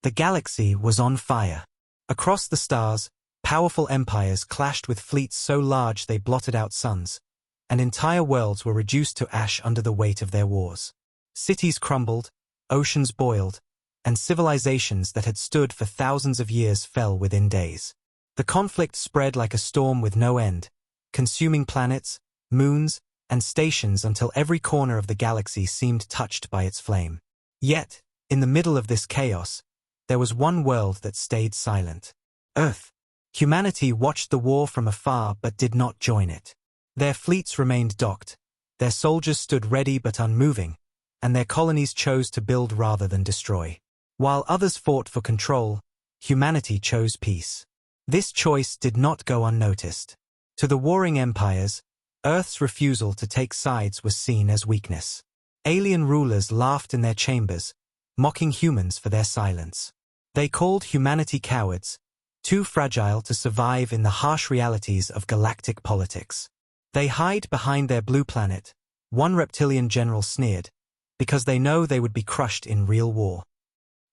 The galaxy was on fire. Across the stars, powerful empires clashed with fleets so large they blotted out suns, and entire worlds were reduced to ash under the weight of their wars. Cities crumbled, oceans boiled, and civilizations that had stood for thousands of years fell within days. The conflict spread like a storm with no end, consuming planets, moons, and stations until every corner of the galaxy seemed touched by its flame. Yet, in the middle of this chaos, there was one world that stayed silent. Earth. Humanity watched the war from afar but did not join it. Their fleets remained docked, their soldiers stood ready but unmoving, and their colonies chose to build rather than destroy. While others fought for control, humanity chose peace. This choice did not go unnoticed. To the warring empires, Earth's refusal to take sides was seen as weakness. Alien rulers laughed in their chambers, mocking humans for their silence. They called humanity cowards, too fragile to survive in the harsh realities of galactic politics. They hide behind their blue planet, one reptilian general sneered, because they know they would be crushed in real war.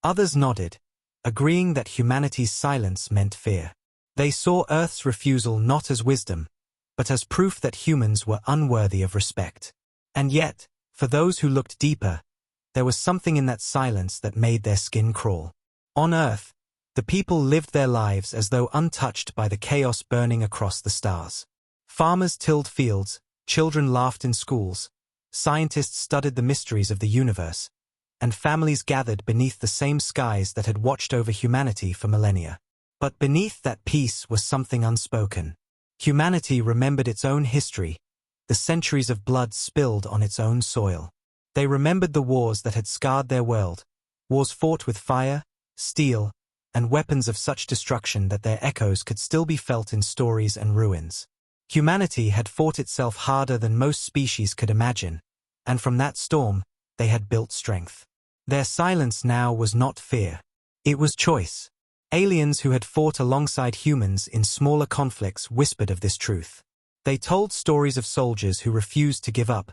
Others nodded, agreeing that humanity's silence meant fear. They saw Earth's refusal not as wisdom, but as proof that humans were unworthy of respect. And yet, for those who looked deeper, there was something in that silence that made their skin crawl. On Earth, the people lived their lives as though untouched by the chaos burning across the stars. Farmers tilled fields, children laughed in schools, scientists studied the mysteries of the universe, and families gathered beneath the same skies that had watched over humanity for millennia. But beneath that peace was something unspoken. Humanity remembered its own history, the centuries of blood spilled on its own soil. They remembered the wars that had scarred their world, wars fought with fire, steel, and weapons of such destruction that their echoes could still be felt in stories and ruins. Humanity had fought itself harder than most species could imagine, and from that storm, they had built strength. Their silence now was not fear. It was choice. Aliens who had fought alongside humans in smaller conflicts whispered of this truth. They told stories of soldiers who refused to give up,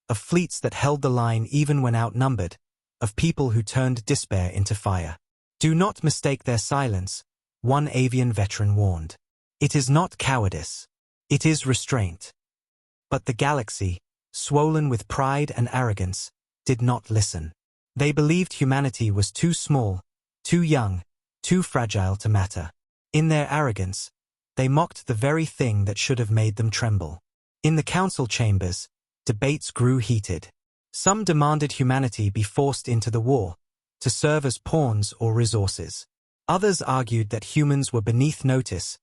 of fleets that held the line even when outnumbered, of people who turned despair into fire. Do not mistake their silence, one avian veteran warned. It is not cowardice. It is restraint. But the galaxy, swollen with pride and arrogance, did not listen. They believed humanity was too small, too young, too fragile to matter. In their arrogance, they mocked the very thing that should have made them tremble. In the council chambers, debates grew heated. Some demanded humanity be forced into the war, to serve as pawns or resources. Others argued that humans were beneath notice,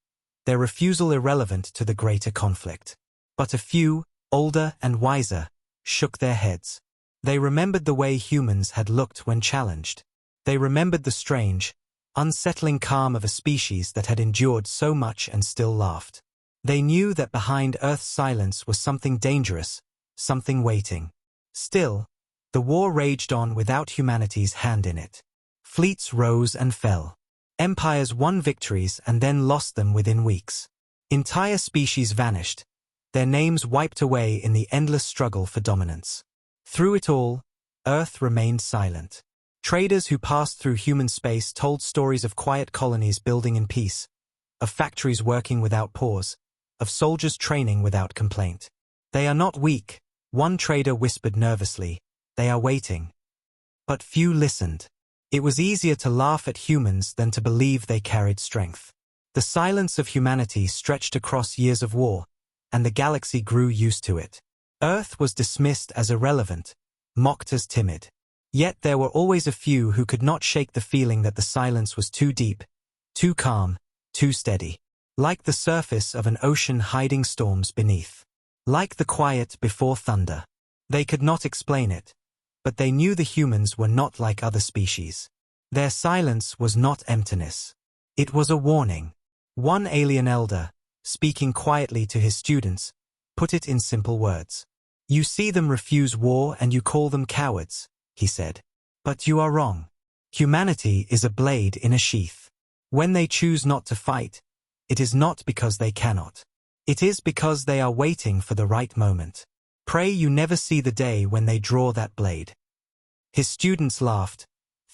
their refusal irrelevant to the greater conflict. But a few, older and wiser, shook their heads. They remembered the way humans had looked when challenged. They remembered the strange, unsettling calm of a species that had endured so much and still laughed. They knew that behind Earth's silence was something dangerous, something waiting. Still, the war raged on without humanity's hand in it. Fleets rose and fell. Empires won victories and then lost them within weeks. Entire species vanished, their names wiped away in the endless struggle for dominance. Through it all, Earth remained silent. Traders who passed through human space told stories of quiet colonies building in peace, of factories working without pause, of soldiers training without complaint. They are not weak, one trader whispered nervously. They are waiting. But few listened. It was easier to laugh at humans than to believe they carried strength. The silence of humanity stretched across years of war, and the galaxy grew used to it. Earth was dismissed as irrelevant, mocked as timid. Yet there were always a few who could not shake the feeling that the silence was too deep, too calm, too steady. Like the surface of an ocean hiding storms beneath. Like the quiet before thunder. They could not explain it, but they knew the humans were not like other species. Their silence was not emptiness. It was a warning. One alien elder, speaking quietly to his students, put it in simple words. You see them refuse war and you call them cowards, he said. But you are wrong. Humanity is a blade in a sheath. When they choose not to fight, it is not because they cannot. It is because they are waiting for the right moment. Pray you never see the day when they draw that blade. His students laughed,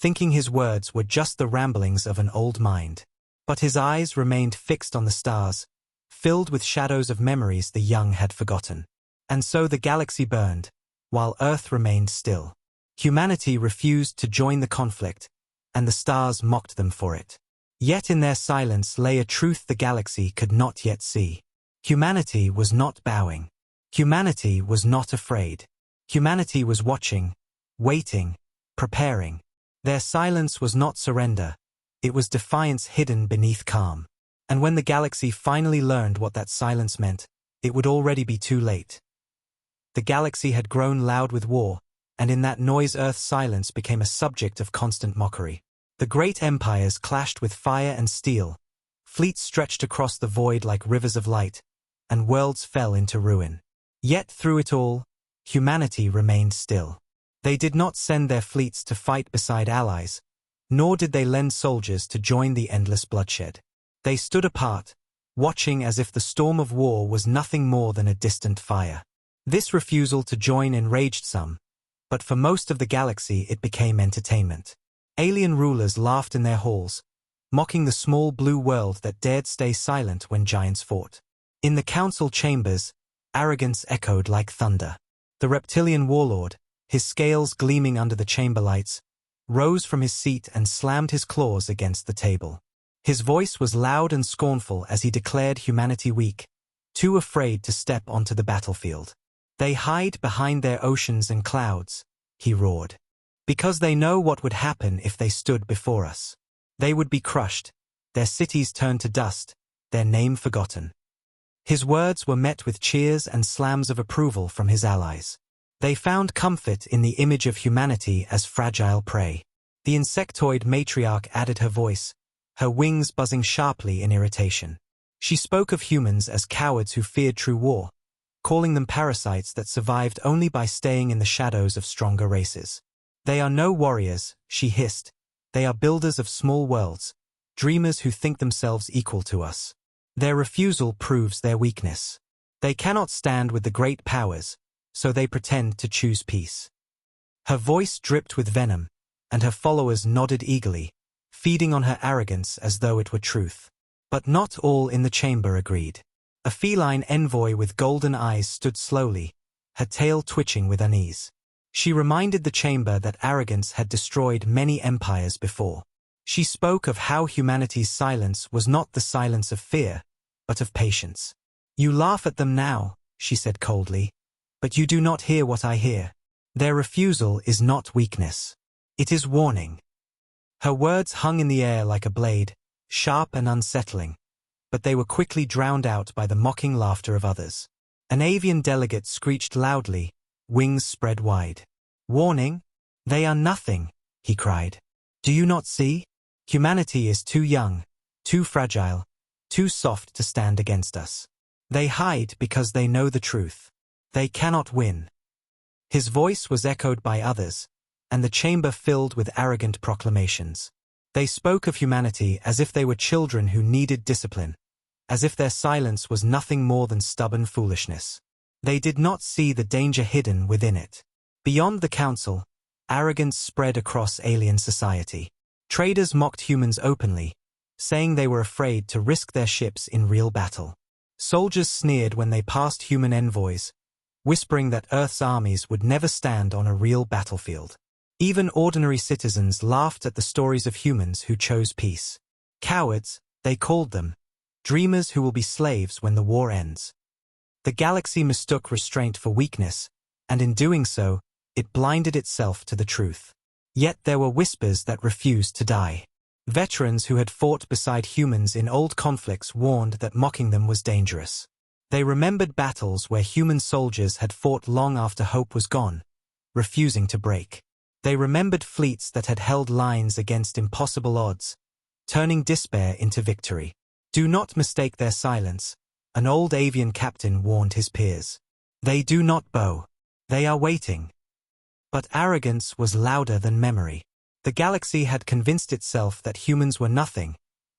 thinking his words were just the ramblings of an old mind. But his eyes remained fixed on the stars, filled with shadows of memories the young had forgotten. And so the galaxy burned, while Earth remained still. Humanity refused to join the conflict, and the stars mocked them for it. Yet in their silence lay a truth the galaxy could not yet see. Humanity was not bowing. Humanity was not afraid. Humanity was watching, waiting, preparing. Their silence was not surrender, it was defiance hidden beneath calm. And when the galaxy finally learned what that silence meant, it would already be too late. The galaxy had grown loud with war, and in that noise Earth's silence became a subject of constant mockery. The great empires clashed with fire and steel, fleets stretched across the void like rivers of light, and worlds fell into ruin. Yet through it all, humanity remained still. They did not send their fleets to fight beside allies, nor did they lend soldiers to join the endless bloodshed. They stood apart, watching as if the storm of war was nothing more than a distant fire. This refusal to join enraged some, but for most of the galaxy it became entertainment. Alien rulers laughed in their halls, mocking the small blue world that dared stay silent when giants fought. In the council chambers, arrogance echoed like thunder. The reptilian warlord, his scales gleaming under the chamber lights, rose from his seat and slammed his claws against the table. His voice was loud and scornful as he declared humanity weak, too afraid to step onto the battlefield. They hide behind their oceans and clouds, he roared. Because they know what would happen if they stood before us. They would be crushed, their cities turned to dust, their name forgotten. His words were met with cheers and slams of approval from his allies. They found comfort in the image of humanity as fragile prey. The insectoid matriarch added her voice, her wings buzzing sharply in irritation. She spoke of humans as cowards who feared true war, calling them parasites that survived only by staying in the shadows of stronger races. They are no warriors, she hissed. They are builders of small worlds, dreamers who think themselves equal to us. Their refusal proves their weakness. They cannot stand with the great powers, so they pretend to choose peace. Her voice dripped with venom, and her followers nodded eagerly, feeding on her arrogance as though it were truth. But not all in the chamber agreed. A feline envoy with golden eyes stood slowly, her tail twitching with unease. She reminded the chamber that arrogance had destroyed many empires before. She spoke of how humanity's silence was not the silence of fear, but of patience. You laugh at them now, she said coldly, but you do not hear what I hear. Their refusal is not weakness. It is warning. Her words hung in the air like a blade, sharp and unsettling, but they were quickly drowned out by the mocking laughter of others. An avian delegate screeched loudly, wings spread wide. Warning? They are nothing, he cried. Do you not see? Humanity is too young, too fragile, too soft to stand against us. They hide because they know the truth. They cannot win. His voice was echoed by others, and the chamber filled with arrogant proclamations. They spoke of humanity as if they were children who needed discipline, as if their silence was nothing more than stubborn foolishness. They did not see the danger hidden within it. Beyond the council, arrogance spread across alien society. Traders mocked humans openly, saying they were afraid to risk their ships in real battle. Soldiers sneered when they passed human envoys, whispering that Earth's armies would never stand on a real battlefield. Even ordinary citizens laughed at the stories of humans who chose peace. Cowards, they called them, dreamers who will be slaves when the war ends. The galaxy mistook restraint for weakness, and in doing so, it blinded itself to the truth. Yet there were whispers that refused to die. Veterans who had fought beside humans in old conflicts warned that mocking them was dangerous. They remembered battles where human soldiers had fought long after hope was gone, refusing to break. They remembered fleets that had held lines against impossible odds, turning despair into victory. Do not mistake their silence, an old avian captain warned his peers. They do not bow. They are waiting. But arrogance was louder than memory. The galaxy had convinced itself that humans were nothing,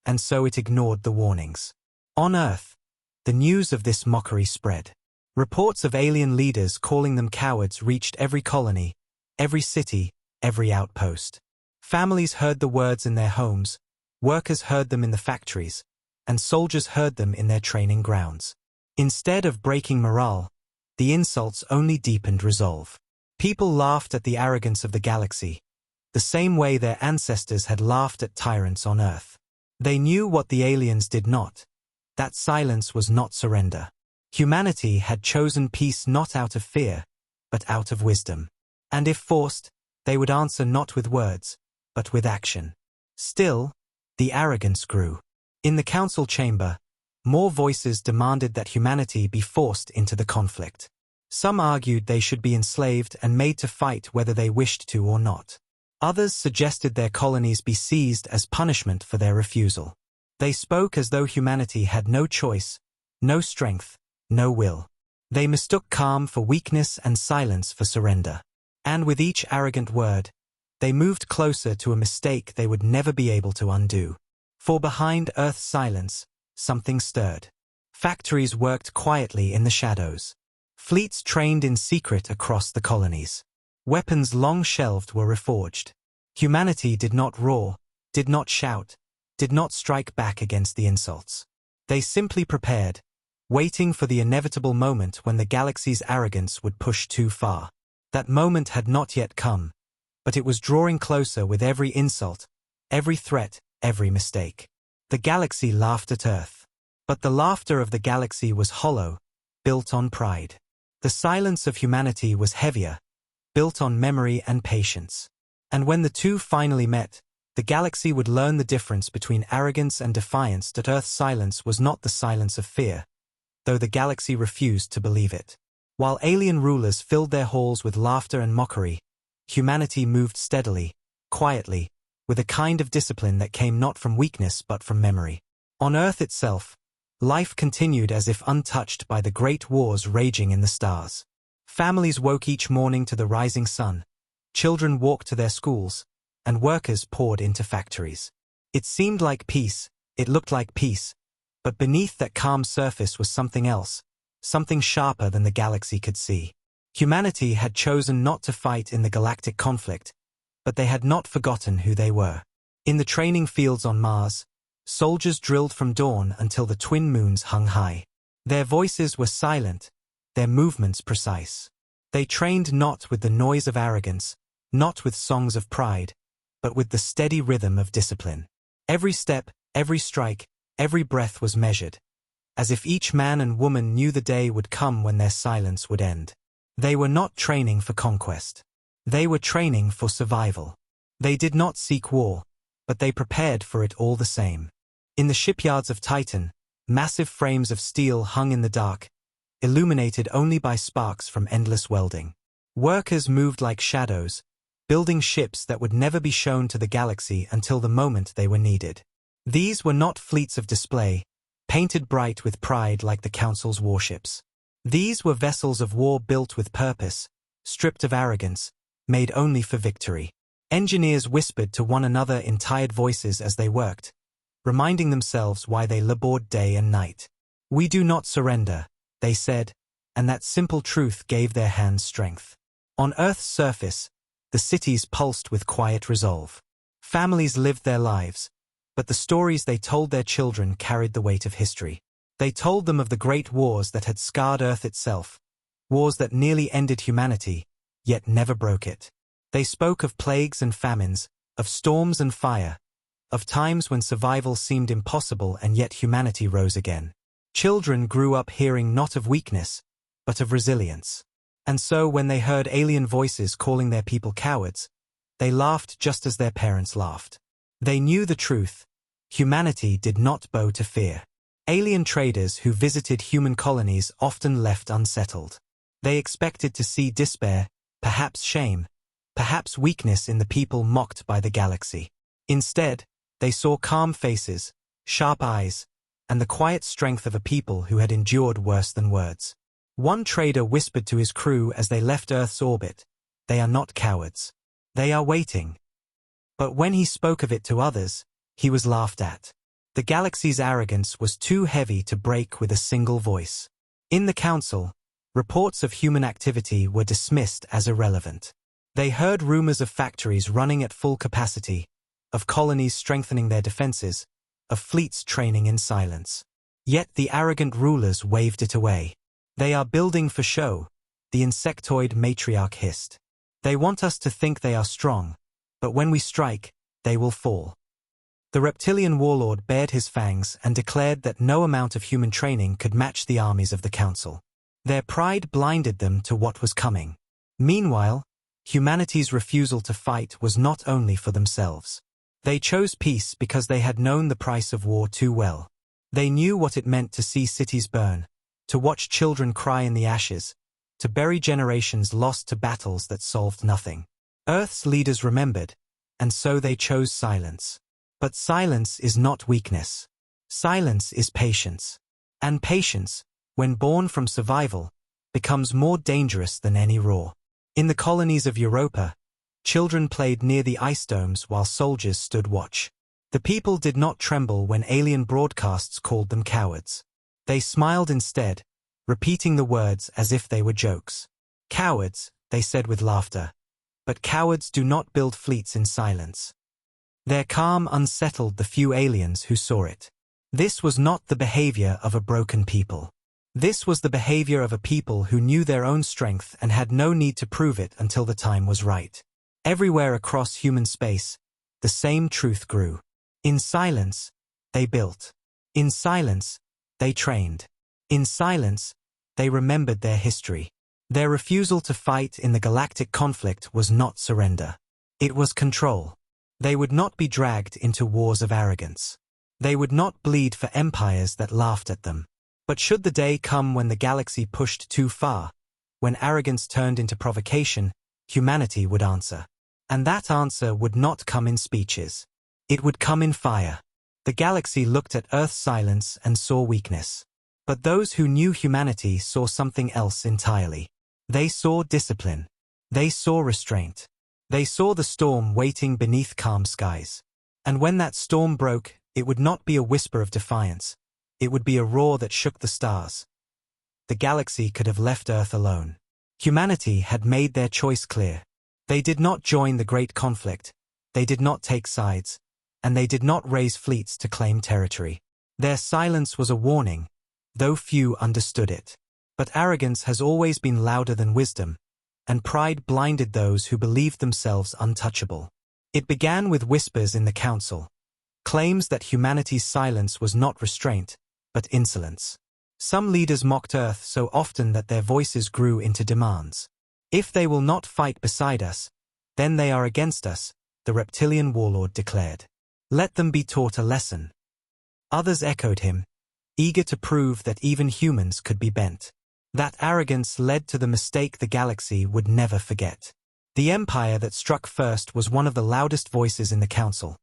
and so it ignored the warnings. On Earth, the news of this mockery spread. Reports of alien leaders calling them cowards reached every colony, every city, every outpost. Families heard the words in their homes, workers heard them in the factories, and soldiers heard them in their training grounds. Instead of breaking morale, the insults only deepened resolve. People laughed at the arrogance of the galaxy, the same way their ancestors had laughed at tyrants on Earth. They knew what the aliens did not. That silence was not surrender. Humanity had chosen peace not out of fear, but out of wisdom. And if forced, they would answer not with words, but with action. Still, the arrogance grew. In the council chamber, more voices demanded that humanity be forced into the conflict. Some argued they should be enslaved and made to fight whether they wished to or not. Others suggested their colonies be seized as punishment for their refusal. They spoke as though humanity had no choice, no strength, no will. They mistook calm for weakness and silence for surrender. And with each arrogant word, they moved closer to a mistake they would never be able to undo. For behind Earth's silence, something stirred. Factories worked quietly in the shadows. Fleets trained in secret across the colonies. Weapons long shelved were reforged. Humanity did not roar, did not shout, did not strike back against the insults. They simply prepared, waiting for the inevitable moment when the galaxy's arrogance would push too far. That moment had not yet come, but it was drawing closer with every insult, every threat, every mistake. The galaxy laughed at Earth. But the laughter of the galaxy was hollow, built on pride. The silence of humanity was heavier, built on memory and patience. And when the two finally met, the galaxy would learn the difference between arrogance and defiance. That Earth's silence was not the silence of fear, though the galaxy refused to believe it. While alien rulers filled their halls with laughter and mockery, humanity moved steadily, quietly, with a kind of discipline that came not from weakness but from memory. On Earth itself, life continued as if untouched by the great wars raging in the stars. Families woke each morning to the rising sun, children walked to their schools, and workers poured into factories. It seemed like peace, it looked like peace, but beneath that calm surface was something else, something sharper than the galaxy could see. Humanity had chosen not to fight in the galactic conflict, but they had not forgotten who they were. In the training fields on Mars, soldiers drilled from dawn until the twin moons hung high. Their voices were silent, their movements precise. They trained not with the noise of arrogance, not with songs of pride, but with the steady rhythm of discipline. Every step, every strike, every breath was measured, as if each man and woman knew the day would come when their silence would end. They were not training for conquest. They were training for survival. They did not seek war, but they prepared for it all the same. In the shipyards of Titan, massive frames of steel hung in the dark, illuminated only by sparks from endless welding. Workers moved like shadows, building ships that would never be shown to the galaxy until the moment they were needed. These were not fleets of display, painted bright with pride like the Council's warships. These were vessels of war built with purpose, stripped of arrogance, made only for victory. Engineers whispered to one another in tired voices as they worked, reminding themselves why they labored day and night. "We do not surrender," they said, and that simple truth gave their hands strength. On Earth's surface, the cities pulsed with quiet resolve. Families lived their lives, but the stories they told their children carried the weight of history. They told them of the great wars that had scarred Earth itself, wars that nearly ended humanity, yet never broke it. They spoke of plagues and famines, of storms and fire, of times when survival seemed impossible and yet humanity rose again. Children grew up hearing not of weakness, but of resilience. And so when they heard alien voices calling their people cowards, they laughed just as their parents laughed. They knew the truth. Humanity did not bow to fear. Alien traders who visited human colonies often left unsettled. They expected to see despair, perhaps shame, perhaps weakness in the people mocked by the galaxy. Instead, they saw calm faces, sharp eyes, and the quiet strength of a people who had endured worse than words. One trader whispered to his crew as they left Earth's orbit, "They are not cowards. They are waiting." But when he spoke of it to others, he was laughed at. The galaxy's arrogance was too heavy to break with a single voice. In the council, reports of human activity were dismissed as irrelevant. They heard rumors of factories running at full capacity, of colonies strengthening their defenses, of fleets training in silence. Yet the arrogant rulers waved it away. They are building for show, the insectoid matriarch hissed. They want us to think they are strong, but when we strike, they will fall. The reptilian warlord bared his fangs and declared that no amount of human training could match the armies of the council. Their pride blinded them to what was coming. Meanwhile, humanity's refusal to fight was not only for themselves. They chose peace because they had known the price of war too well. They knew what it meant to see cities burn, to watch children cry in the ashes, to bury generations lost to battles that solved nothing. Earth's leaders remembered, and so they chose silence. But silence is not weakness. Silence is patience. And patience, when born from survival, becomes more dangerous than any roar. In the colonies of Europa, children played near the ice domes while soldiers stood watch. The people did not tremble when alien broadcasts called them cowards. They smiled instead, repeating the words as if they were jokes. Cowards, they said with laughter. But cowards do not build fleets in silence. Their calm unsettled the few aliens who saw it. This was not the behavior of a broken people. This was the behavior of a people who knew their own strength and had no need to prove it until the time was right. Everywhere across human space, the same truth grew. In silence, they built. In silence, they trained. In silence, they remembered their history. Their refusal to fight in the galactic conflict was not surrender. It was control. They would not be dragged into wars of arrogance. They would not bleed for empires that laughed at them. But should the day come when the galaxy pushed too far, when arrogance turned into provocation, humanity would answer. And that answer would not come in speeches. It would come in fire. The galaxy looked at Earth's silence and saw weakness. But those who knew humanity saw something else entirely. They saw discipline. They saw restraint. They saw the storm waiting beneath calm skies. And when that storm broke, it would not be a whisper of defiance. It would be a roar that shook the stars. The galaxy could have left Earth alone. Humanity had made their choice clear. They did not join the great conflict. They did not take sides. And they did not raise fleets to claim territory. Their silence was a warning, though few understood it. But arrogance has always been louder than wisdom, and pride blinded those who believed themselves untouchable. It began with whispers in the council, claims that humanity's silence was not restraint, but insolence. Some leaders mocked Earth so often that their voices grew into demands. If they will not fight beside us, then they are against us, the reptilian warlord declared. Let them be taught a lesson. Others echoed him, eager to prove that even humans could be bent. That arrogance led to the mistake the galaxy would never forget. The empire that struck first was one of the loudest voices in the council,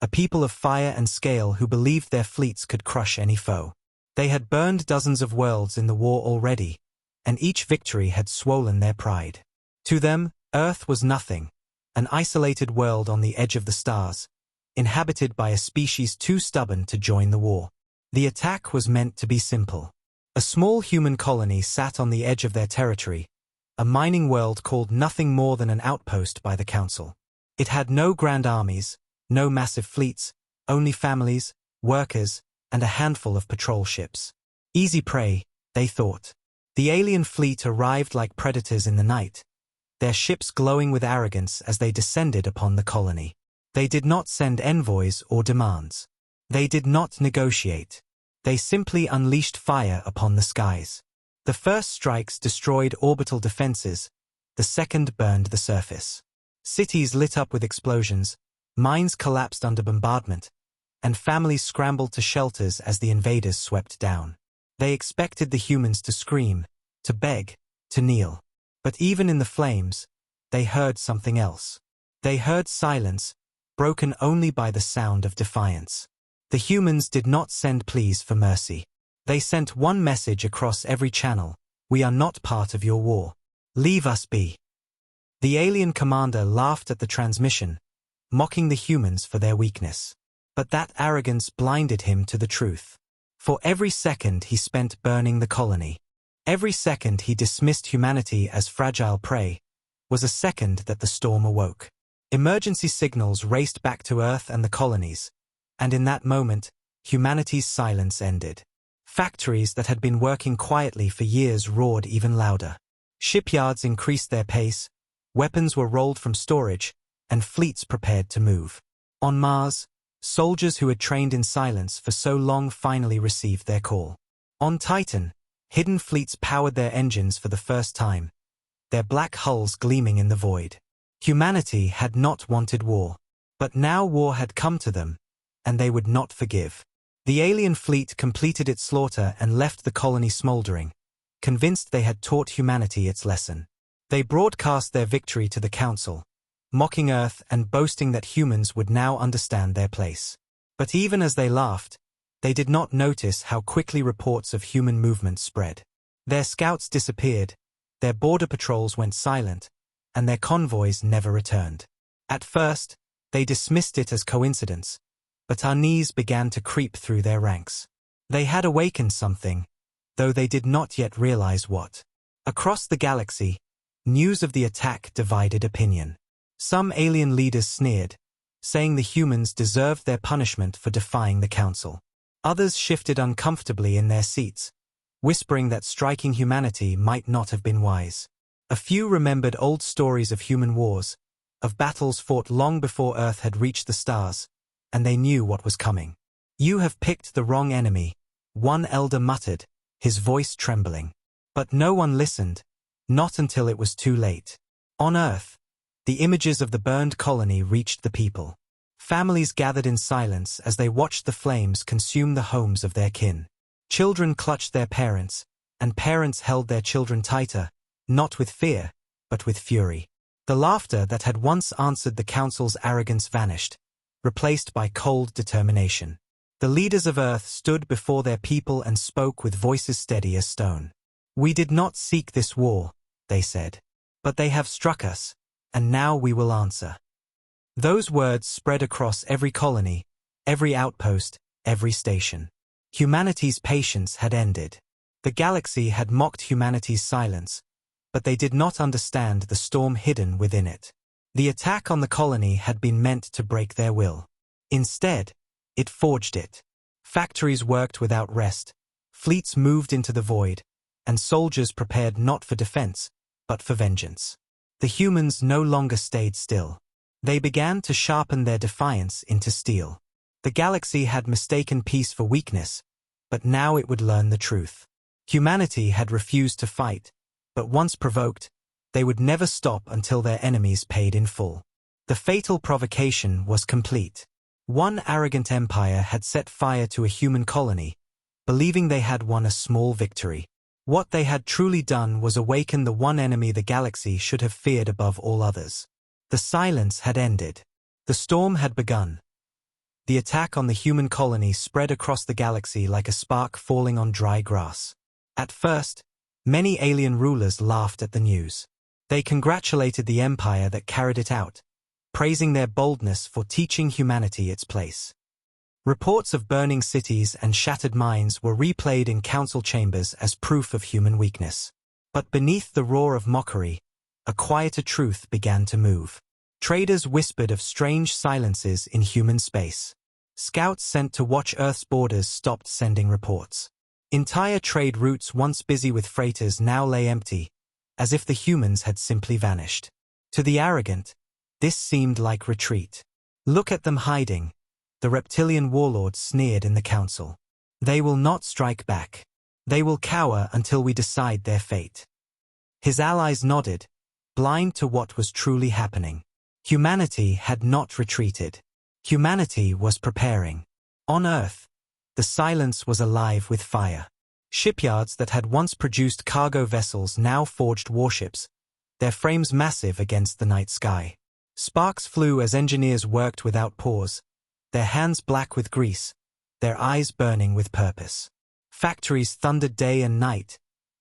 a people of fire and scale who believed their fleets could crush any foe. They had burned dozens of worlds in the war already, and each victory had swollen their pride. To them, Earth was nothing, an isolated world on the edge of the stars, inhabited by a species too stubborn to join the war. The attack was meant to be simple. A small human colony sat on the edge of their territory, a mining world called nothing more than an outpost by the council. It had no grand armies, no massive fleets, only families, workers, and a handful of patrol ships. Easy prey, they thought. The alien fleet arrived like predators in the night, their ships glowing with arrogance as they descended upon the colony. They did not send envoys or demands. They did not negotiate. They simply unleashed fire upon the skies. The first strikes destroyed orbital defenses, the second burned the surface. Cities lit up with explosions, mines collapsed under bombardment, and families scrambled to shelters as the invaders swept down. They expected the humans to scream, to beg, to kneel. But even in the flames, they heard something else. They heard silence, broken only by the sound of defiance. The humans did not send pleas for mercy. They sent one message across every channel: we are not part of your war. Leave us be. The alien commander laughed at the transmission, mocking the humans for their weakness. But that arrogance blinded him to the truth. For every second he spent burning the colony. Every second he dismissed humanity as fragile prey, was a second that the storm awoke. Emergency signals raced back to Earth and the colonies, and in that moment, humanity's silence ended. Factories that had been working quietly for years roared even louder. Shipyards increased their pace, weapons were rolled from storage, and fleets prepared to move. On Mars, soldiers who had trained in silence for so long finally received their call. On Titan, hidden fleets powered their engines for the first time, their black hulls gleaming in the void. Humanity had not wanted war, but now war had come to them, and they would not forgive. The alien fleet completed its slaughter and left the colony smoldering, convinced they had taught humanity its lesson. They broadcast their victory to the Council, mocking Earth and boasting that humans would now understand their place. But even as they laughed, they did not notice how quickly reports of human movement spread. Their scouts disappeared, their border patrols went silent, and their convoys never returned. At first, they dismissed it as coincidence, but unease began to creep through their ranks. They had awakened something, though they did not yet realize what. Across the galaxy, news of the attack divided opinion. Some alien leaders sneered, saying the humans deserved their punishment for defying the Council. Others shifted uncomfortably in their seats, whispering that striking humanity might not have been wise. A few remembered old stories of human wars, of battles fought long before Earth had reached the stars, and they knew what was coming. "You have picked the wrong enemy," one elder muttered, his voice trembling. But no one listened, not until it was too late. On Earth, the images of the burned colony reached the people. Families gathered in silence as they watched the flames consume the homes of their kin. Children clutched their parents, and parents held their children tighter, not with fear, but with fury. The laughter that had once answered the Council's arrogance vanished, replaced by cold determination. The leaders of Earth stood before their people and spoke with voices steady as stone. "We did not seek this war," they said. "But they have struck us, and now we will answer." Those words spread across every colony, every outpost, every station. Humanity's patience had ended. The galaxy had mocked humanity's silence, but they did not understand the storm hidden within it. The attack on the colony had been meant to break their will. Instead, it forged it. Factories worked without rest, fleets moved into the void, and soldiers prepared not for defense, but for vengeance. The humans no longer stayed still. They began to sharpen their defiance into steel. The galaxy had mistaken peace for weakness, but now it would learn the truth. Humanity had refused to fight, but once provoked, they would never stop until their enemies paid in full. The fatal provocation was complete. One arrogant empire had set fire to a human colony, believing they had won a small victory. What they had truly done was awaken the one enemy the galaxy should have feared above all others. The silence had ended. The storm had begun. The attack on the human colony spread across the galaxy like a spark falling on dry grass. At first, many alien rulers laughed at the news. They congratulated the empire that carried it out, praising their boldness for teaching humanity its place. Reports of burning cities and shattered minds were replayed in council chambers as proof of human weakness. But beneath the roar of mockery, a quieter truth began to move. Traders whispered of strange silences in human space. Scouts sent to watch Earth's borders stopped sending reports. Entire trade routes once busy with freighters now lay empty, as if the humans had simply vanished. To the arrogant, this seemed like retreat. "Look at them hiding," the reptilian warlord sneered in the council. "They will not strike back. They will cower until we decide their fate." His allies nodded, blind to what was truly happening. Humanity had not retreated. Humanity was preparing. On Earth, the silence was alive with fire. Shipyards that had once produced cargo vessels now forged warships, their frames massive against the night sky. Sparks flew as engineers worked without pause, their hands black with grease, their eyes burning with purpose. Factories thundered day and night,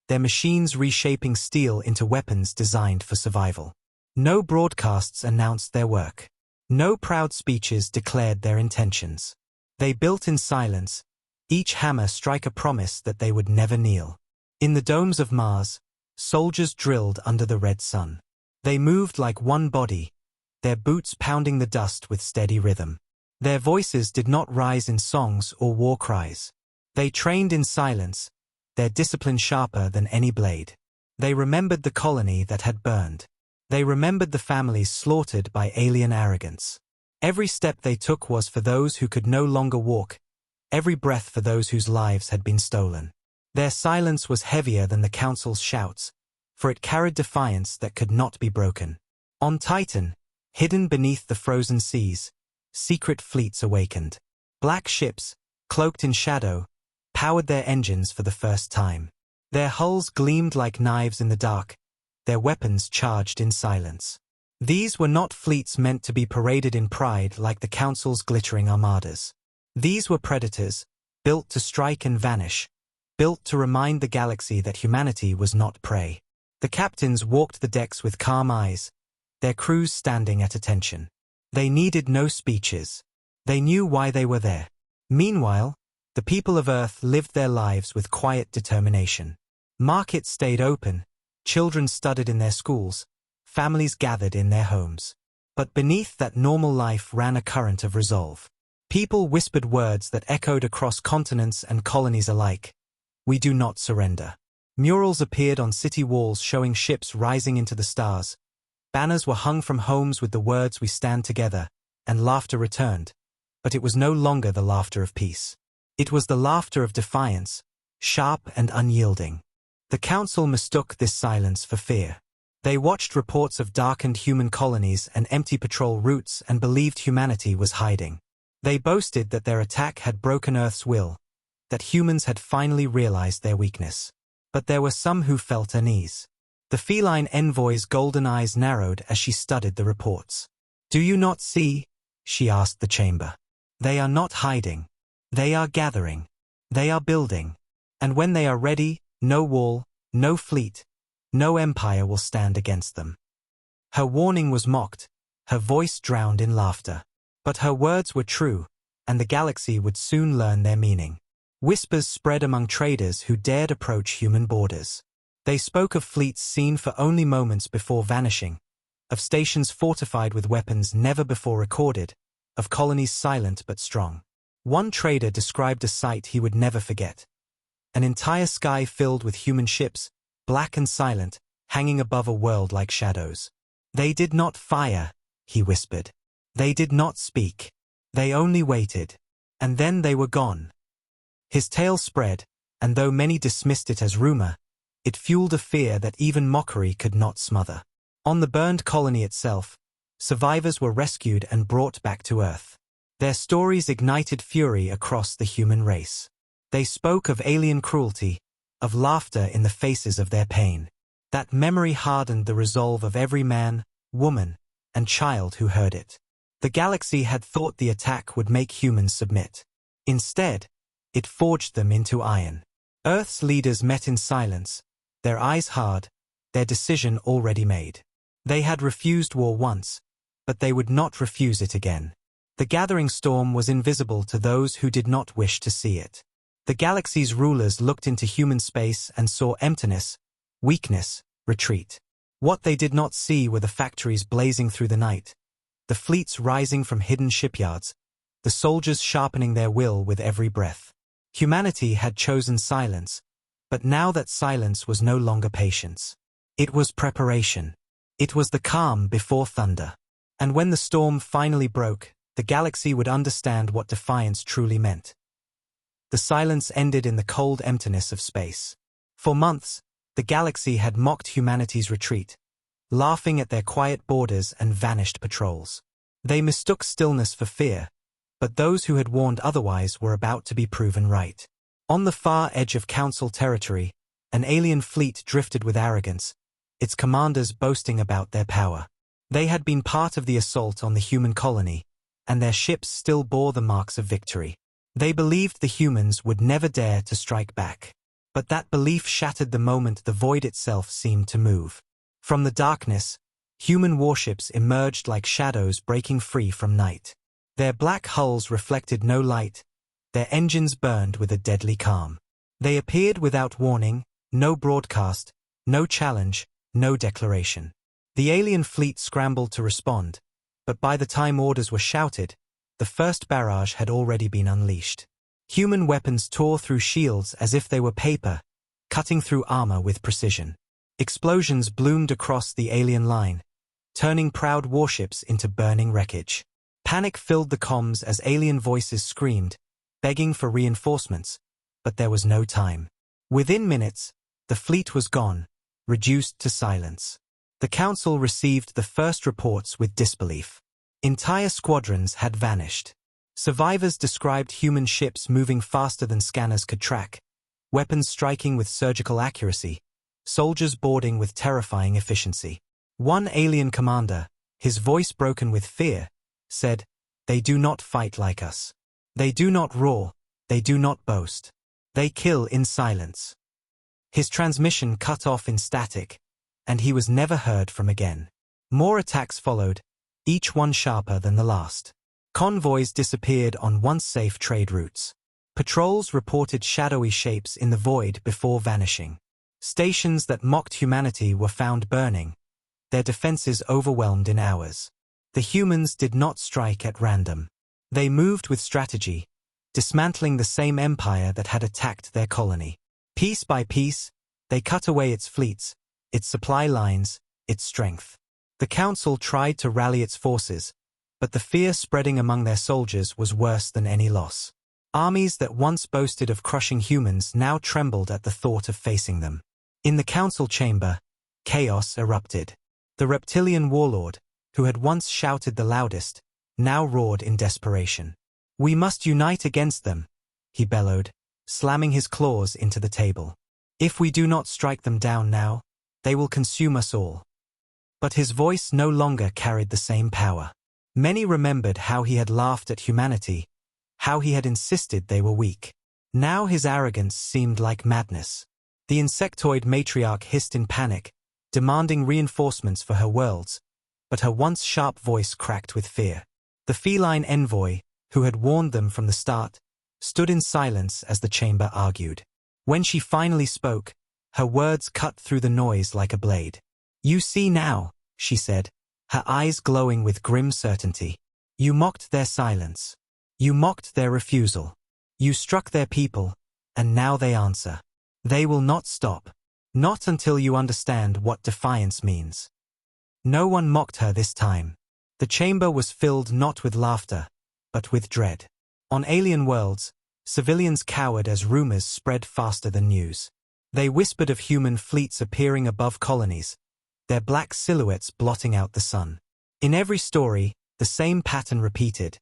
their machines reshaping steel into weapons designed for survival. No broadcasts announced their work. No proud speeches declared their intentions. They built in silence, each hammer strike a promise that they would never kneel. In the domes of Mars, soldiers drilled under the red sun. They moved like one body, their boots pounding the dust with steady rhythm. Their voices did not rise in songs or war cries. They trained in silence, their discipline sharper than any blade. They remembered the colony that had burned. They remembered the families slaughtered by alien arrogance. Every step they took was for those who could no longer walk, every breath for those whose lives had been stolen. Their silence was heavier than the Council's shouts, for it carried defiance that could not be broken. On Titan, hidden beneath the frozen seas, secret fleets awakened. Black ships, cloaked in shadow, powered their engines for the first time. Their hulls gleamed like knives in the dark, their weapons charged in silence. These were not fleets meant to be paraded in pride like the Council's glittering armadas. These were predators, built to strike and vanish, built to remind the galaxy that humanity was not prey. The captains walked the decks with calm eyes, their crews standing at attention. They needed no speeches. They knew why they were there. Meanwhile, the people of Earth lived their lives with quiet determination. Markets stayed open, children studied in their schools, families gathered in their homes. But beneath that normal life ran a current of resolve. People whispered words that echoed across continents and colonies alike. We do not surrender. Murals appeared on city walls showing ships rising into the stars. Banners were hung from homes with the words "We stand together," and laughter returned. But it was no longer the laughter of peace. It was the laughter of defiance, sharp and unyielding. The Council mistook this silence for fear. They watched reports of darkened human colonies and empty patrol routes and believed humanity was hiding. They boasted that their attack had broken Earth's will, that humans had finally realized their weakness. But there were some who felt unease. The feline envoy's golden eyes narrowed as she studied the reports. "Do you not see?" she asked the chamber. "They are not hiding. They are gathering. They are building. And when they are ready, no wall, no fleet, no empire will stand against them." Her warning was mocked, her voice drowned in laughter. But her words were true, and the galaxy would soon learn their meaning. Whispers spread among traders who dared approach human borders. They spoke of fleets seen for only moments before vanishing, of stations fortified with weapons never before recorded, of colonies silent but strong. One trader described a sight he would never forget. An entire sky filled with human ships, black and silent, hanging above a world like shadows. "They did not fire," he whispered. "They did not speak. They only waited. And then they were gone." His tale spread, and though many dismissed it as rumor, it fueled a fear that even mockery could not smother. On the burned colony itself, survivors were rescued and brought back to Earth. Their stories ignited fury across the human race. They spoke of alien cruelty, of laughter in the faces of their pain. That memory hardened the resolve of every man, woman, and child who heard it. The galaxy had thought the attack would make humans submit. Instead, it forged them into iron. Earth's leaders met in silence, their eyes hard, their decision already made. They had refused war once, but they would not refuse it again. The gathering storm was invisible to those who did not wish to see it. The galaxy's rulers looked into human space and saw emptiness, weakness, retreat. What they did not see were the factories blazing through the night, the fleets rising from hidden shipyards, the soldiers sharpening their will with every breath. Humanity had chosen silence, but now that silence was no longer patience. It was preparation. It was the calm before thunder. And when the storm finally broke, the galaxy would understand what defiance truly meant. The silence ended in the cold emptiness of space. For months, the galaxy had mocked humanity's retreat, laughing at their quiet borders and vanished patrols. They mistook stillness for fear, but those who had warned otherwise were about to be proven right. On the far edge of Council territory, an alien fleet drifted with arrogance, its commanders boasting about their power. They had been part of the assault on the human colony, and their ships still bore the marks of victory. They believed the humans would never dare to strike back. But that belief shattered the moment the void itself seemed to move. From the darkness, human warships emerged like shadows breaking free from night. Their black hulls reflected no light, their engines burned with a deadly calm. They appeared without warning, no broadcast, no challenge, no declaration. The alien fleet scrambled to respond, but by the time orders were shouted, the first barrage had already been unleashed. Human weapons tore through shields as if they were paper, cutting through armor with precision. Explosions bloomed across the alien line, turning proud warships into burning wreckage. Panic filled the comms as alien voices screamed, begging for reinforcements, but there was no time. Within minutes, the fleet was gone, reduced to silence. The Council received the first reports with disbelief. Entire squadrons had vanished. Survivors described human ships moving faster than scanners could track, weapons striking with surgical accuracy, soldiers boarding with terrifying efficiency. One alien commander, his voice broken with fear, said, "They do not fight like us. They do not roar, they do not boast. They kill in silence." His transmission cut off in static, and he was never heard from again. More attacks followed, each one sharper than the last. Convoys disappeared on once safe trade routes. Patrols reported shadowy shapes in the void before vanishing. Stations that mocked humanity were found burning, their defenses overwhelmed in hours. The humans did not strike at random. They moved with strategy, dismantling the same empire that had attacked their colony. Piece by piece, they cut away its fleets, its supply lines, its strength. The Council tried to rally its forces, but the fear spreading among their soldiers was worse than any loss. Armies that once boasted of crushing humans now trembled at the thought of facing them. In the Council chamber, chaos erupted. The reptilian warlord, who had once shouted the loudest, now roared in desperation. "We must unite against them," he bellowed, slamming his claws into the table. "If we do not strike them down now, they will consume us all." But his voice no longer carried the same power. Many remembered how he had laughed at humanity, how he had insisted they were weak. Now his arrogance seemed like madness. The insectoid matriarch hissed in panic, demanding reinforcements for her worlds, but her once sharp voice cracked with fear. The feline envoy, who had warned them from the start, stood in silence as the chamber argued. When she finally spoke, her words cut through the noise like a blade. "You see now," she said, her eyes glowing with grim certainty. "You mocked their silence. You mocked their refusal. You struck their people, and now they answer. They will not stop. Not until you understand what defiance means." No one mocked her this time. The chamber was filled not with laughter, but with dread. On alien worlds, civilians cowered as rumors spread faster than news. They whispered of human fleets appearing above colonies, their black silhouettes blotting out the sun. In every story, the same pattern repeated.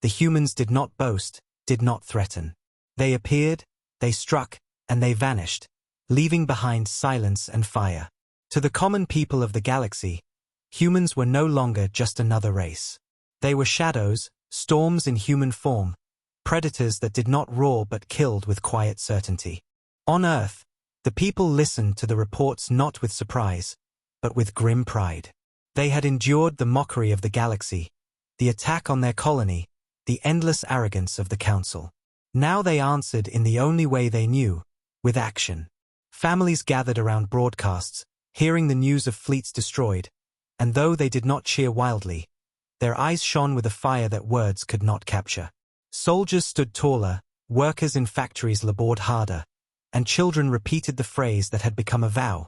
The humans did not boast, did not threaten. They appeared, they struck, and they vanished, leaving behind silence and fire. To the common people of the galaxy, humans were no longer just another race. They were shadows, storms in human form, predators that did not roar but killed with quiet certainty. On Earth, the people listened to the reports not with surprise, but with grim pride. They had endured the mockery of the galaxy, the attack on their colony, the endless arrogance of the Council. Now they answered in the only way they knew, with action. Families gathered around broadcasts, hearing the news of fleets destroyed, and though they did not cheer wildly, their eyes shone with a fire that words could not capture. Soldiers stood taller, workers in factories labored harder, and children repeated the phrase that had become a vow: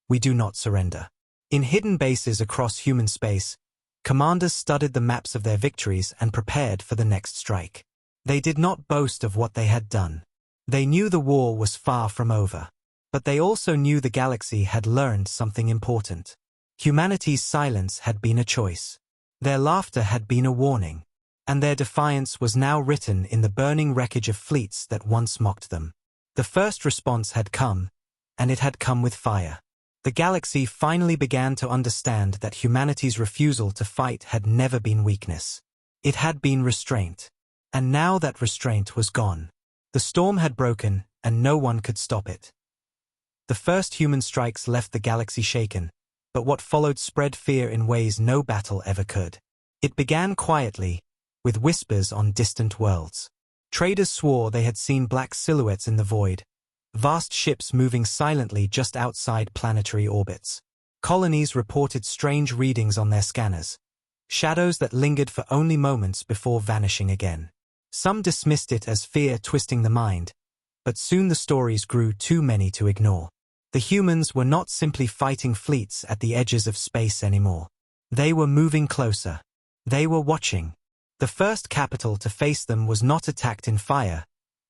"We do not surrender." In hidden bases across human space, commanders studied the maps of their victories and prepared for the next strike. They did not boast of what they had done. They knew the war was far from over. But they also knew the galaxy had learned something important. Humanity's silence had been a choice. Their laughter had been a warning. And their defiance was now written in the burning wreckage of fleets that once mocked them. The first response had come, and it had come with fire. The galaxy finally began to understand that humanity's refusal to fight had never been weakness. It had been restraint. And now that restraint was gone. The storm had broken, and no one could stop it. The first human strikes left the galaxy shaken, but what followed spread fear in ways no battle ever could. It began quietly, with whispers on distant worlds. Traders swore they had seen black silhouettes in the void, vast ships moving silently just outside planetary orbits. Colonies reported strange readings on their scanners, shadows that lingered for only moments before vanishing again. Some dismissed it as fear twisting the mind, but soon the stories grew too many to ignore. The humans were not simply fighting fleets at the edges of space anymore. They were moving closer. They were watching. The first capital to face them was not attacked in fire,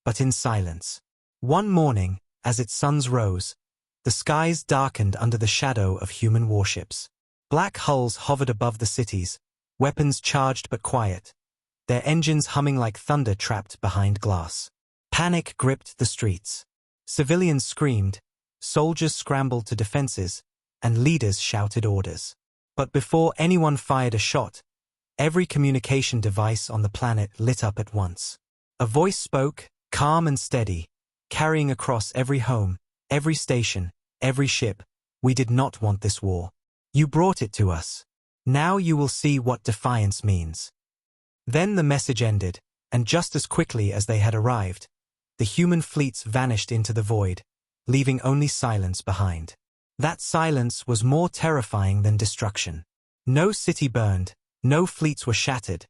but in silence. One morning, as its suns rose, the skies darkened under the shadow of human warships. Black hulls hovered above the cities, weapons charged but quiet, their engines humming like thunder trapped behind glass. Panic gripped the streets. Civilians screamed, soldiers scrambled to defenses, and leaders shouted orders. But before anyone fired a shot, every communication device on the planet lit up at once. A voice spoke, calm and steady, carrying across every home, every station, every ship. We did not want this war. You brought it to us. Now you will see what defiance means. Then the message ended, and just as quickly as they had arrived, the human fleets vanished into the void, leaving only silence behind. That silence was more terrifying than destruction. No city burned, no fleets were shattered,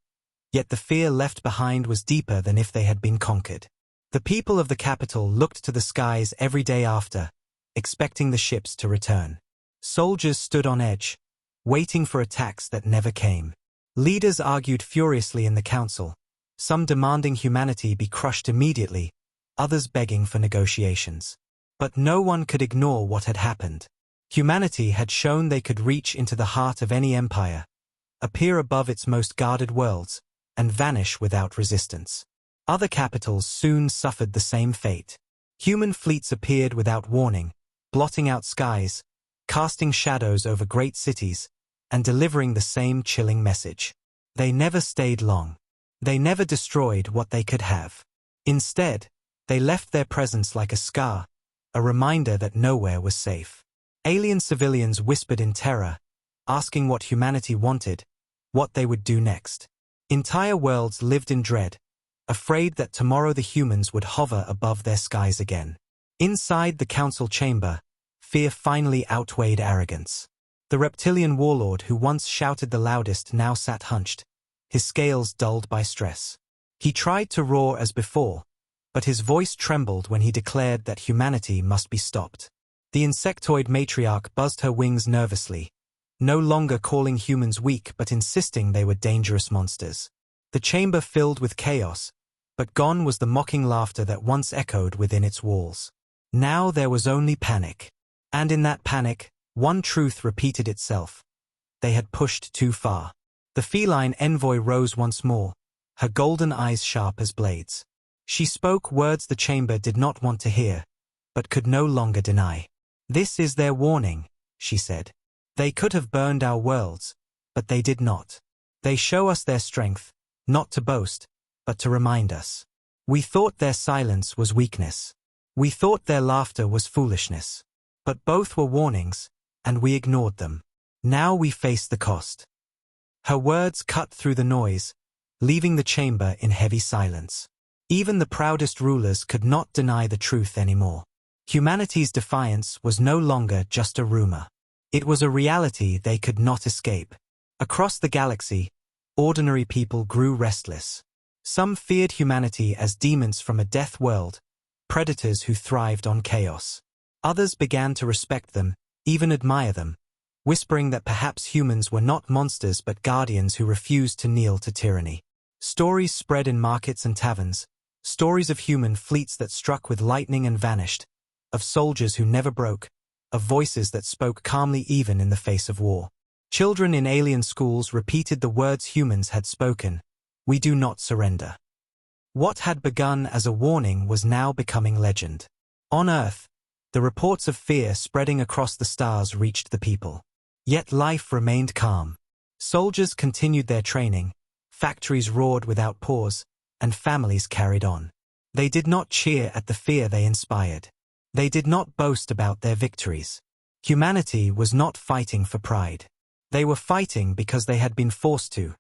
yet the fear left behind was deeper than if they had been conquered. The people of the capital looked to the skies every day after, expecting the ships to return. Soldiers stood on edge, waiting for attacks that never came. Leaders argued furiously in the council, some demanding humanity be crushed immediately, others begging for negotiations. But no one could ignore what had happened. Humanity had shown they could reach into the heart of any empire, appear above its most guarded worlds, and vanish without resistance. Other capitals soon suffered the same fate. Human fleets appeared without warning, blotting out skies, casting shadows over great cities, and delivering the same chilling message. They never stayed long. They never destroyed what they could have. Instead, they left their presence like a scar, a reminder that nowhere was safe. Alien civilians whispered in terror, asking what humanity wanted, what they would do next. Entire worlds lived in dread, afraid that tomorrow the humans would hover above their skies again. Inside the council chamber, fear finally outweighed arrogance. The reptilian warlord who once shouted the loudest now sat hunched, his scales dulled by stress. He tried to roar as before, but his voice trembled when he declared that humanity must be stopped. The insectoid matriarch buzzed her wings nervously, no longer calling humans weak but insisting they were dangerous monsters. The chamber filled with chaos, but gone was the mocking laughter that once echoed within its walls. Now there was only panic. And in that panic, one truth repeated itself. They had pushed too far. The feline envoy rose once more, her golden eyes sharp as blades. She spoke words the chamber did not want to hear, but could no longer deny. "This is their warning," she said. "They could have burned our worlds, but they did not. They show us their strength, not to boast, but to remind us. We thought their silence was weakness. We thought their laughter was foolishness. But both were warnings, and we ignored them. Now we face the cost." Her words cut through the noise, leaving the chamber in heavy silence. Even the proudest rulers could not deny the truth anymore. Humanity's defiance was no longer just a rumor. It was a reality they could not escape. Across the galaxy, ordinary people grew restless. Some feared humanity as demons from a death world, predators who thrived on chaos. Others began to respect them, even admire them, whispering that perhaps humans were not monsters but guardians who refused to kneel to tyranny. Stories spread in markets and taverns, stories of human fleets that struck with lightning and vanished, of soldiers who never broke, of voices that spoke calmly even in the face of war. Children in alien schools repeated the words humans had spoken: "We do not surrender." What had begun as a warning was now becoming legend. On Earth, the reports of fear spreading across the stars reached the people. Yet life remained calm. Soldiers continued their training, factories roared without pause, and families carried on. They did not cheer at the fear they inspired. They did not boast about their victories. Humanity was not fighting for pride. They were fighting because they had been forced to,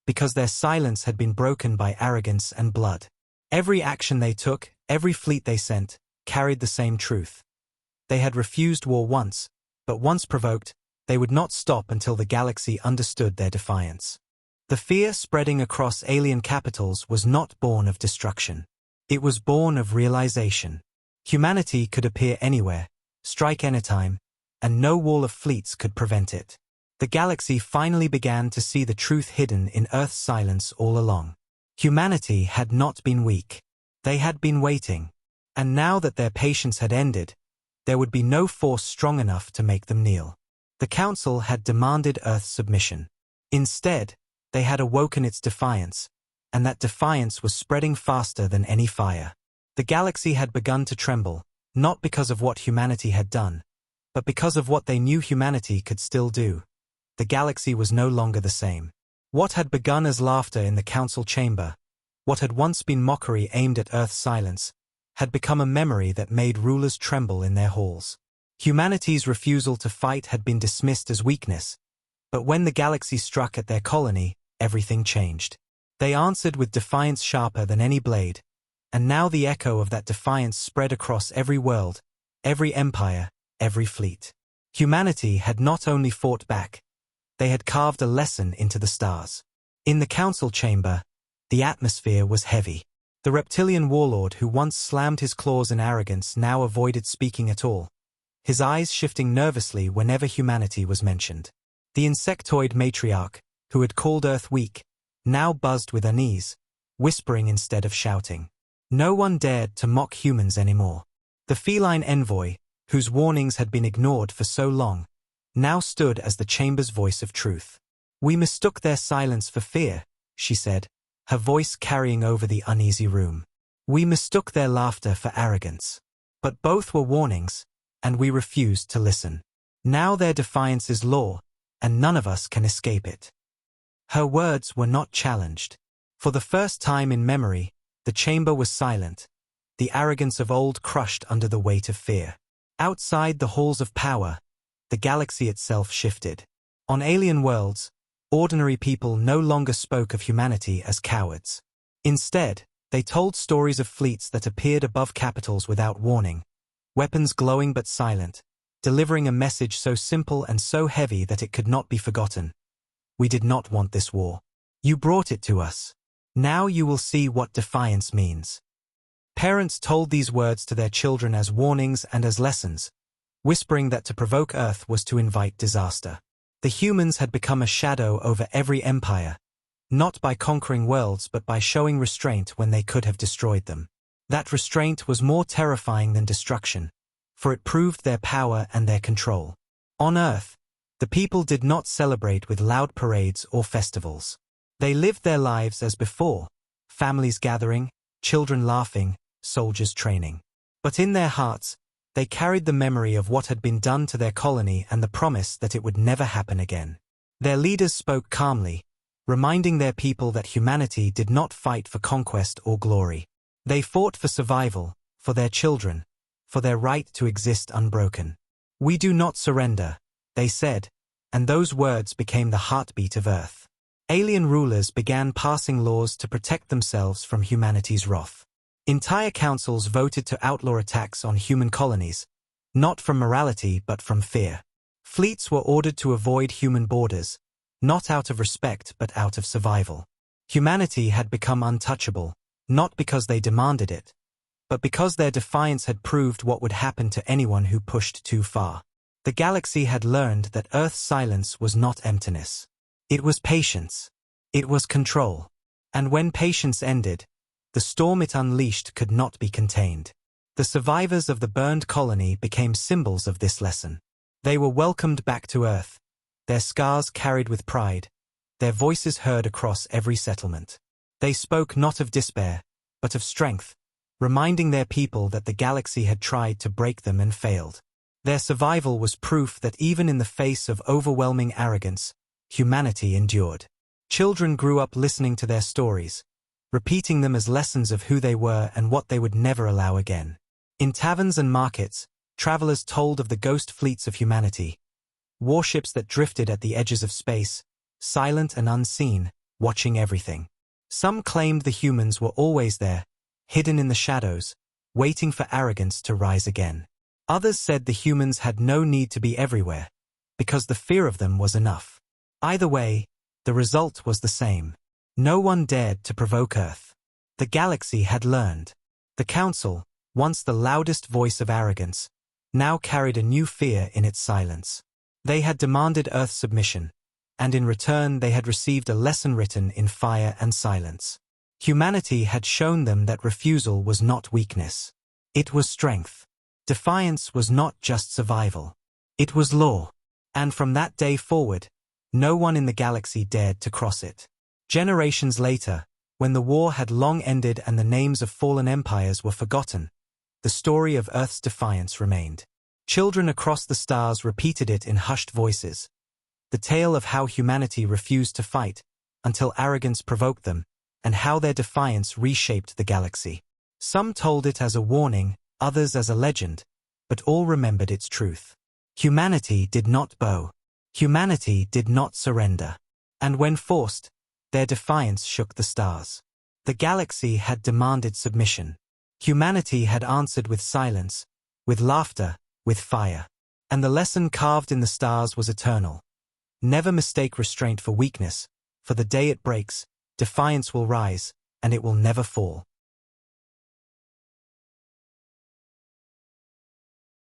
because their silence had been broken by arrogance and blood. Every action they took, every fleet they sent, carried the same truth. They had refused war once, but once provoked, They would not stop until the galaxy understood their defiance. The fear spreading across alien capitals was not born of destruction. It was born of realization. Humanity could appear anywhere, strike anytime, and no wall of fleets could prevent it. The galaxy finally began to see the truth hidden in Earth's silence all along. Humanity had not been weak. They had been waiting. And now that their patience had ended, there would be no force strong enough to make them kneel. The Council had demanded Earth's submission. Instead, they had awoken its defiance, and that defiance was spreading faster than any fire. The galaxy had begun to tremble, not because of what humanity had done, but because of what they knew humanity could still do. The galaxy was no longer the same. What had begun as laughter in the council chamber, what had once been mockery aimed at Earth's silence, had become a memory that made rulers tremble in their halls. Humanity's refusal to fight had been dismissed as weakness, but when the galaxy struck at their colony, everything changed. They answered with defiance sharper than any blade, and now the echo of that defiance spread across every world, every empire, every fleet. Humanity had not only fought back, they had carved a lesson into the stars. In the council chamber, the atmosphere was heavy. The reptilian warlord who once slammed his claws in arrogance now avoided speaking at all, his eyes shifting nervously whenever humanity was mentioned. The insectoid matriarch, who had called Earth weak, now buzzed with unease, whispering instead of shouting. No one dared to mock humans anymore. The feline envoy, whose warnings had been ignored for so long, now stood as the chamber's voice of truth. "We mistook their silence for fear," she said, her voice carrying over the uneasy room. "We mistook their laughter for arrogance. But both were warnings, and we refused to listen. Now their defiance is law, and none of us can escape it." Her words were not challenged. For the first time in memory, the chamber was silent, the arrogance of old crushed under the weight of fear. Outside the halls of power, the galaxy itself shifted. On alien worlds, ordinary people no longer spoke of humanity as cowards. Instead, they told stories of fleets that appeared above capitals without warning, weapons glowing but silent, delivering a message so simple and so heavy that it could not be forgotten. "We did not want this war. You brought it to us. Now you will see what defiance means." Parents told these words to their children as warnings and as lessons, whispering that to provoke Earth was to invite disaster. The humans had become a shadow over every empire, not by conquering worlds but by showing restraint when they could have destroyed them. That restraint was more terrifying than destruction, for it proved their power and their control. On Earth, the people did not celebrate with loud parades or festivals. They lived their lives as before, families gathering, children laughing, soldiers training. But in their hearts, they carried the memory of what had been done to their colony and the promise that it would never happen again. Their leaders spoke calmly, reminding their people that humanity did not fight for conquest or glory. They fought for survival, for their children, for their right to exist unbroken. "We do not surrender," they said, and those words became the heartbeat of Earth. Alien rulers began passing laws to protect themselves from humanity's wrath. Entire councils voted to outlaw attacks on human colonies, not from morality but from fear. Fleets were ordered to avoid human borders, not out of respect but out of survival. Humanity had become untouchable, not because they demanded it, but because their defiance had proved what would happen to anyone who pushed too far. The galaxy had learned that Earth's silence was not emptiness. It was patience. It was control. And when patience ended, the storm it unleashed could not be contained. The survivors of the burned colony became symbols of this lesson. They were welcomed back to Earth, their scars carried with pride, their voices heard across every settlement. They spoke not of despair, but of strength, reminding their people that the galaxy had tried to break them and failed. Their survival was proof that even in the face of overwhelming arrogance, humanity endured. Children grew up listening to their stories, repeating them as lessons of who they were and what they would never allow again. In taverns and markets, travelers told of the ghost fleets of humanity, warships that drifted at the edges of space, silent and unseen, watching everything. Some claimed the humans were always there, hidden in the shadows, waiting for arrogance to rise again. Others said the humans had no need to be everywhere. because the fear of them was enough. Either way, the result was the same. No one dared to provoke Earth. The galaxy had learned. The Council, once the loudest voice of arrogance, now carried a new fear in its silence. They had demanded Earth's submission, and in return they had received a lesson written in fire and silence. Humanity had shown them that refusal was not weakness. It was strength. Defiance was not just survival. It was law. And from that day forward, no one in the galaxy dared to cross it. Generations later, when the war had long ended and the names of fallen empires were forgotten, the story of Earth's defiance remained. Children across the stars repeated it in hushed voices. The tale of how humanity refused to fight until arrogance provoked them, and how their defiance reshaped the galaxy. Some told it as a warning, others as a legend, but all remembered its truth. Humanity did not bow. Humanity did not surrender. And when forced, their defiance shook the stars. The galaxy had demanded submission. Humanity had answered with silence, with laughter, with fire. And the lesson carved in the stars was eternal. Never mistake restraint for weakness, for the day it breaks, defiance will rise, and it will never fall.